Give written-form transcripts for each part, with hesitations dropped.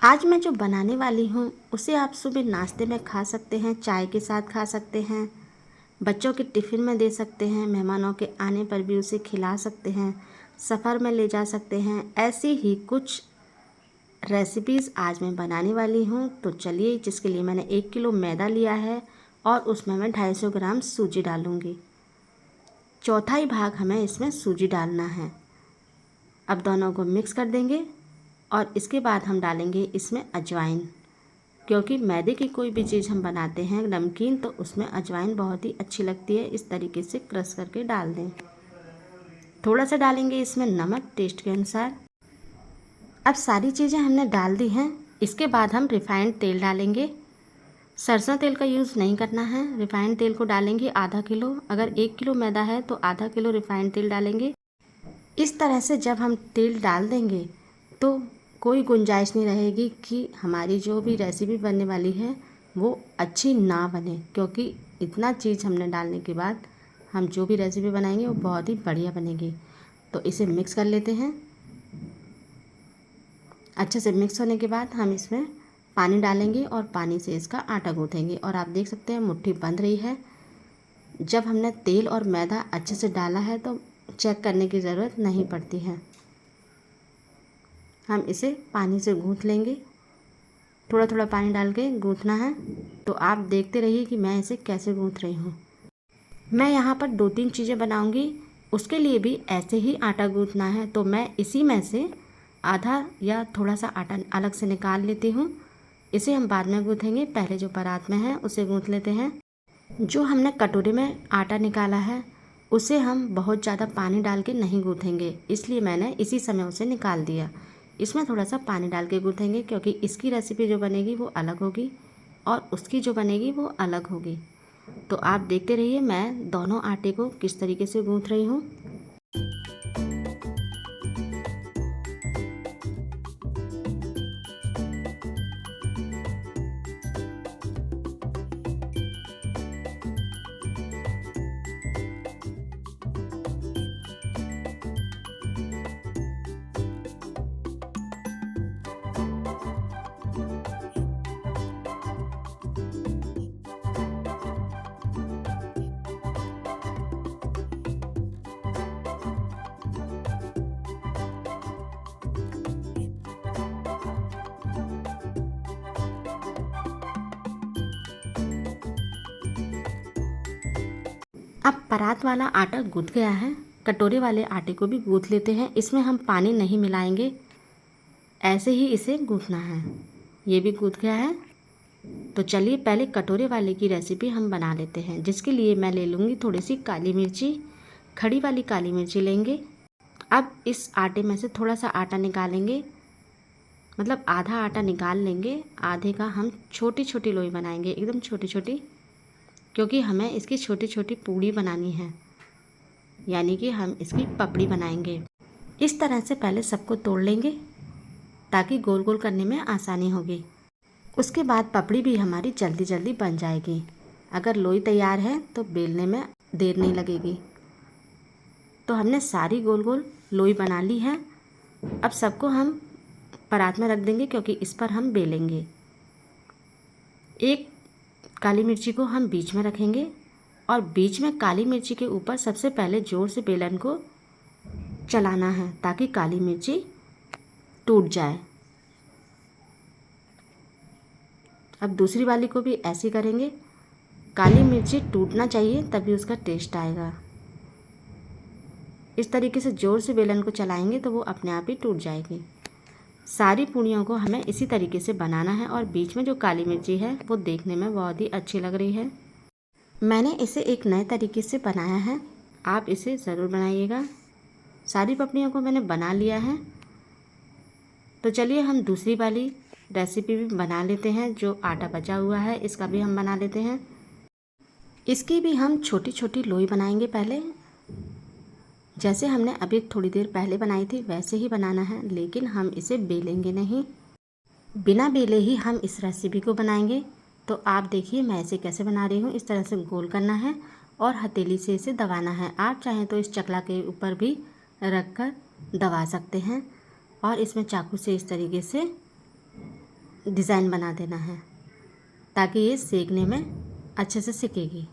आज मैं जो बनाने वाली हूँ उसे आप सुबह नाश्ते में खा सकते हैं, चाय के साथ खा सकते हैं, बच्चों के टिफ़िन में दे सकते हैं, मेहमानों के आने पर भी उसे खिला सकते हैं, सफ़र में ले जा सकते हैं। ऐसी ही कुछ रेसिपीज़ आज मैं बनाने वाली हूँ। तो चलिए, जिसके लिए मैंने 1 किलो मैदा लिया है और उसमें मैं 250 ग्राम सूजी डालूँगी। चौथाई भाग हमें इसमें सूजी डालना है। अब दोनों को मिक्स कर देंगे और इसके बाद हम डालेंगे इसमें अजवाइन, क्योंकि मैदे की कोई भी चीज़ हम बनाते हैं नमकीन तो उसमें अजवाइन बहुत ही अच्छी लगती है। इस तरीके से क्रश करके डाल दें। थोड़ा सा डालेंगे इसमें नमक टेस्ट के अनुसार। अब सारी चीज़ें हमने डाल दी हैं। इसके बाद हम रिफ़ाइंड तेल डालेंगे। सरसों तेल का यूज़ नहीं करना है, रिफ़ाइंड तेल को डालेंगे आधा किलो। अगर 1 किलो मैदा है तो आधा किलो रिफ़ाइंड तेल डालेंगे। इस तरह से जब हम तेल डाल देंगे तो कोई गुंजाइश नहीं रहेगी कि हमारी जो भी रेसिपी बनने वाली है वो अच्छी ना बने, क्योंकि इतना चीज़ हमने डालने के बाद हम जो भी रेसिपी बनाएंगे वो बहुत ही बढ़िया बनेगी। तो इसे मिक्स कर लेते हैं। अच्छे से मिक्स होने के बाद हम इसमें पानी डालेंगे और पानी से इसका आटा गूँथेंगे। और आप देख सकते हैं मुट्ठी बंध रही है। जब हमने तेल और मैदा अच्छे से डाला है तो चेक करने की ज़रूरत नहीं पड़ती है। हम इसे पानी से गूँथ लेंगे। थोड़ा थोड़ा पानी डाल के गूँथना है। तो आप देखते रहिए कि मैं इसे कैसे गूँथ रही हूँ। मैं यहाँ पर 2-3 चीज़ें बनाऊँगी, उसके लिए भी ऐसे ही आटा गूँथना है। तो मैं इसी में से आधा या थोड़ा सा आटा अलग से निकाल लेती हूँ। इसे हम बाद में गूँथेंगे, पहले जो परात में है उसे गूँथ लेते हैं। जो हमने कटोरे में आटा निकाला है उसे हम बहुत ज़्यादा पानी डाल के नहीं गूँथेंगे, इसलिए मैंने इसी समय उसे निकाल दिया। इसमें थोड़ा सा पानी डाल के गूँथेंगे, क्योंकि इसकी रेसिपी जो बनेगी वो अलग होगी और उसकी जो बनेगी वो अलग होगी। तो आप देखते रहिए मैं दोनों आटे को किस तरीके से गूँथ रही हूँ। अब परात वाला आटा गूँथ गया है, कटोरे वाले आटे को भी गूँथ लेते हैं। इसमें हम पानी नहीं मिलाएंगे, ऐसे ही इसे गूँथना है। ये भी गूँथ गया है। तो चलिए पहले कटोरे वाले की रेसिपी हम बना लेते हैं, जिसके लिए मैं ले लूँगी थोड़ी सी काली मिर्ची। खड़ी वाली काली मिर्ची लेंगे। अब इस आटे में से थोड़ा सा आटा निकालेंगे, मतलब आधा आटा निकाल लेंगे। आधे का हम छोटी छोटी लोई बनाएंगे, एकदम छोटी छोटी, क्योंकि हमें इसकी छोटी छोटी पूड़ी बनानी है, यानी कि हम इसकी पपड़ी बनाएंगे। इस तरह से पहले सबको तोड़ लेंगे ताकि गोल गोल करने में आसानी होगी। उसके बाद पपड़ी भी हमारी जल्दी जल्दी बन जाएगी। अगर लोई तैयार है तो बेलने में देर नहीं लगेगी। तो हमने सारी गोल गोल लोई बना ली है। अब सबको हम परात में रख देंगे, क्योंकि इस पर हम बेलेंगे। एक काली मिर्ची को हम बीच में रखेंगे और बीच में काली मिर्ची के ऊपर सबसे पहले ज़ोर से बेलन को चलाना है ताकि काली मिर्ची टूट जाए। अब दूसरी वाली को भी ऐसे करेंगे। काली मिर्ची टूटना चाहिए, तभी उसका टेस्ट आएगा। इस तरीके से ज़ोर से बेलन को चलाएंगे तो वो अपने आप ही टूट जाएगी। सारी पूड़ियों को हमें इसी तरीके से बनाना है। और बीच में जो काली मिर्ची है वो देखने में बहुत ही अच्छी लग रही है। मैंने इसे एक नए तरीके से बनाया है, आप इसे ज़रूर बनाइएगा। सारी पपड़ियों को मैंने बना लिया है। तो चलिए हम दूसरी वाली रेसिपी भी बना लेते हैं। जो आटा बचा हुआ है इसका भी हम बना लेते हैं। इसकी भी हम छोटी छोटी लोई बनाएंगे। पहले जैसे हमने अभी थोड़ी देर पहले बनाई थी वैसे ही बनाना है, लेकिन हम इसे बेलेंगे नहीं। बिना बेले ही हम इस रेसिपी को बनाएंगे। तो आप देखिए मैं इसे कैसे बना रही हूँ। इस तरह से गोल करना है और हथेली से इसे दबाना है। आप चाहें तो इस चकला के ऊपर भी रख कर दबा सकते हैं और इसमें चाकू से इस तरीके से डिज़ाइन बना देना है ताकि ये सेकने में अच्छे से सिकेगी।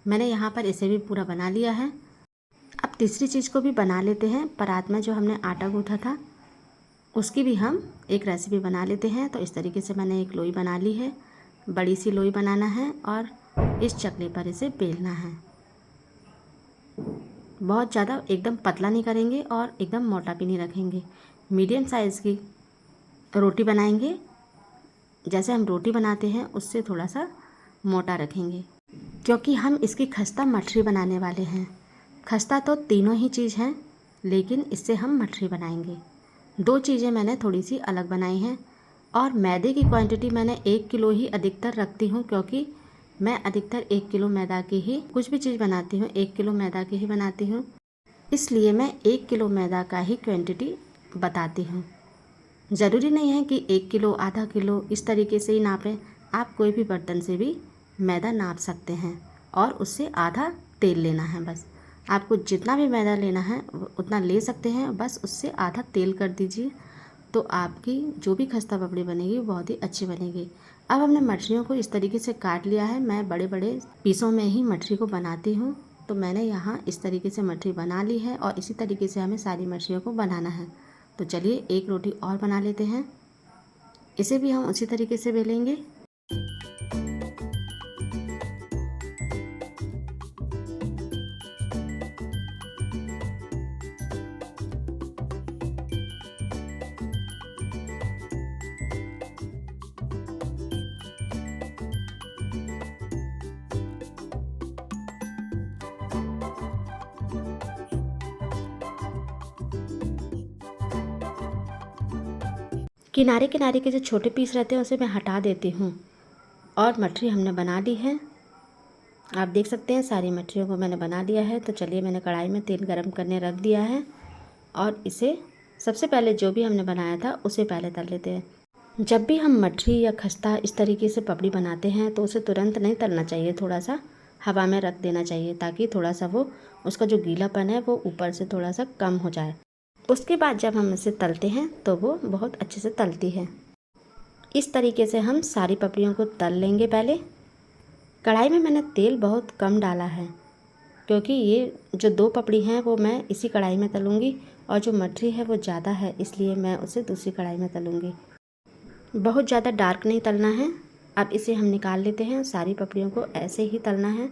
मैंने यहाँ पर इसे भी पूरा बना लिया है। अब तीसरी चीज़ को भी बना लेते हैं। परात में जो हमने आटा गूँथा था उसकी भी हम एक रेसिपी बना लेते हैं। तो इस तरीके से मैंने एक लोई बना ली है। बड़ी सी लोई बनाना है और इस चकले पर इसे बेलना है। बहुत ज़्यादा एकदम पतला नहीं करेंगे और एकदम मोटा भी नहीं रखेंगे। मीडियम साइज़ की रोटी बनाएंगे। जैसे हम रोटी बनाते हैं उससे थोड़ा सा मोटा रखेंगे, क्योंकि हम इसकी खस्ता मठरी बनाने वाले हैं। खस्ता तो तीनों ही चीज़ हैं, लेकिन इससे हम मठरी बनाएंगे। 2 चीज़ें मैंने थोड़ी सी अलग बनाई हैं। और मैदे की क्वांटिटी मैंने 1 किलो ही अधिकतर रखती हूँ, क्योंकि मैं अधिकतर 1 किलो मैदा की ही कुछ भी चीज़ बनाती हूँ, 1 किलो मैदा की ही बनाती हूँ। इसलिए मैं 1 किलो मैदा का ही क्वांटिटी बताती हूँ। ज़रूरी नहीं है कि 1 किलो, आधा किलो इस तरीके से ही नापें। आप कोई भी बर्तन से भी मैदा नाप सकते हैं और उससे आधा तेल लेना है। बस आपको जितना भी मैदा लेना है उतना ले सकते हैं, बस उससे आधा तेल कर दीजिए। तो आपकी जो भी खस्ता पापड़ी बनेगी वो बहुत ही अच्छी बनेगी। अब हमने मठरियों को इस तरीके से काट लिया है। मैं बड़े बड़े पीसों में ही मठरी को बनाती हूँ, तो मैंने यहाँ इस तरीके से मठरी बना ली है और इसी तरीके से हमें सारी मठरियों को बनाना है। तो चलिए एक रोटी और बना लेते हैं। इसे भी हम उसी तरीके से बेलेंगे। किनारे किनारे के जो छोटे पीस रहते हैं उसे मैं हटा देती हूँ। और मठरी हमने बना ली है। आप देख सकते हैं सारी मठरियों को मैंने बना लिया है। तो चलिए मैंने कढ़ाई में तेल गरम करने रख दिया है और इसे सबसे पहले जो भी हमने बनाया था उसे पहले तल लेते हैं। जब भी हम मठरी या खस्ता इस तरीके से पपड़ी बनाते हैं तो उसे तुरंत नहीं तलना चाहिए, थोड़ा सा हवा में रख देना चाहिए ताकि थोड़ा सा वो उसका जो गीलापन है वो ऊपर से थोड़ा सा कम हो जाए। उसके बाद जब हम इसे तलते हैं तो वो बहुत अच्छे से तलती है। इस तरीके से हम सारी पपड़ियों को तल लेंगे। पहले कढ़ाई में मैंने तेल बहुत कम डाला है, क्योंकि ये जो 2 पपड़ी हैं वो मैं इसी कढ़ाई में तलूँगी और जो मठरी है वो ज़्यादा है, इसलिए मैं उसे दूसरी कढ़ाई में तलूँगी। बहुत ज़्यादा डार्क नहीं तलना है। अब इसे हम निकाल लेते हैं। सारी पपड़ियों को ऐसे ही तलना है।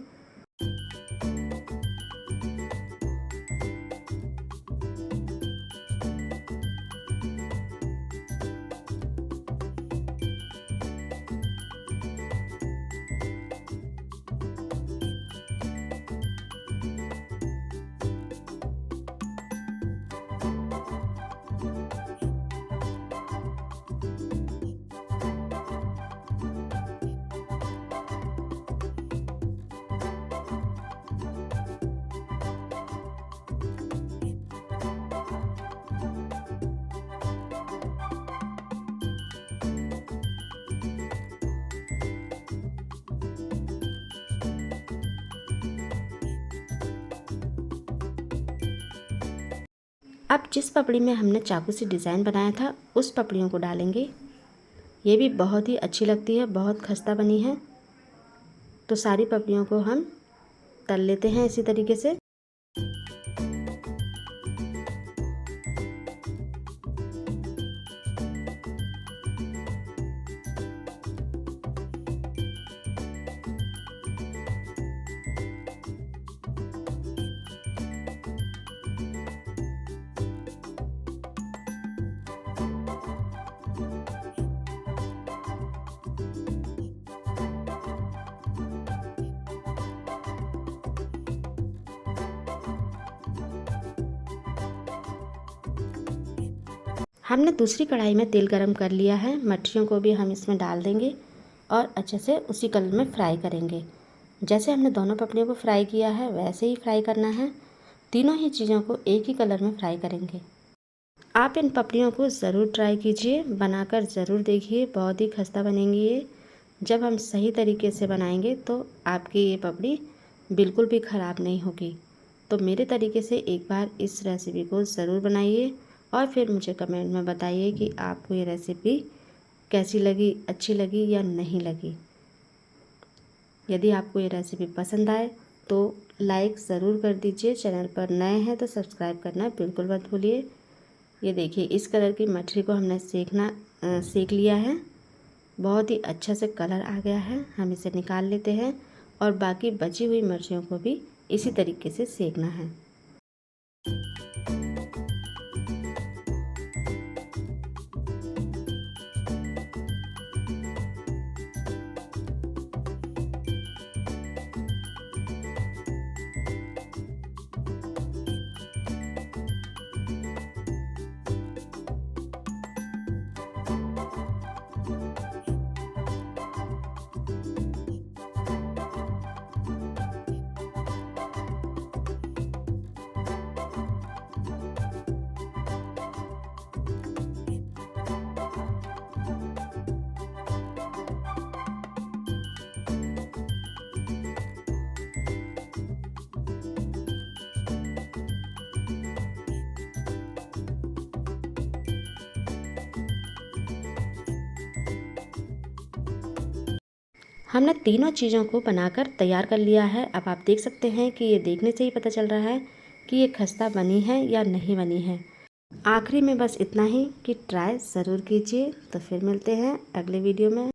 अब जिस पपड़ी में हमने चाकू से डिज़ाइन बनाया था उस पपड़ियों को डालेंगे। ये भी बहुत ही अच्छी लगती है, बहुत खस्ता बनी है। तो सारी पपड़ियों को हम तल लेते हैं इसी तरीके से। हमने दूसरी कढ़ाई में तेल गरम कर लिया है। मठरियों को भी हम इसमें डाल देंगे और अच्छे से उसी कलर में फ्राई करेंगे। जैसे हमने दोनों पपड़ियों को फ्राई किया है वैसे ही फ्राई करना है। तीनों ही चीज़ों को एक ही कलर में फ्राई करेंगे। आप इन पपड़ियों को ज़रूर ट्राई कीजिए, बनाकर ज़रूर देखिए, बहुत ही खस्ता बनेंगी ये। जब हम सही तरीके से बनाएंगे तो आपकी ये पपड़ी बिल्कुल भी ख़राब नहीं होगी। तो मेरे तरीके से एक बार इस रेसिपी को ज़रूर बनाइए और फिर मुझे कमेंट में बताइए कि आपको ये रेसिपी कैसी लगी, अच्छी लगी या नहीं लगी। यदि आपको ये रेसिपी पसंद आए तो लाइक ज़रूर कर दीजिए। चैनल पर नए हैं तो सब्सक्राइब करना बिल्कुल मत भूलिए। ये देखिए इस कलर की मछली को हमने सेक लिया है। बहुत ही अच्छा से कलर आ गया है। हम इसे निकाल लेते हैं और बाकी बची हुई मछलियों को भी इसी तरीके से सेकना है। हमने तीनों चीज़ों को बनाकर तैयार कर लिया है। अब आप देख सकते हैं कि ये देखने से ही पता चल रहा है कि ये खस्ता बनी है या नहीं बनी है। आखिरी में बस इतना ही कि ट्राई ज़रूर कीजिए। तो फिर मिलते हैं अगले वीडियो में।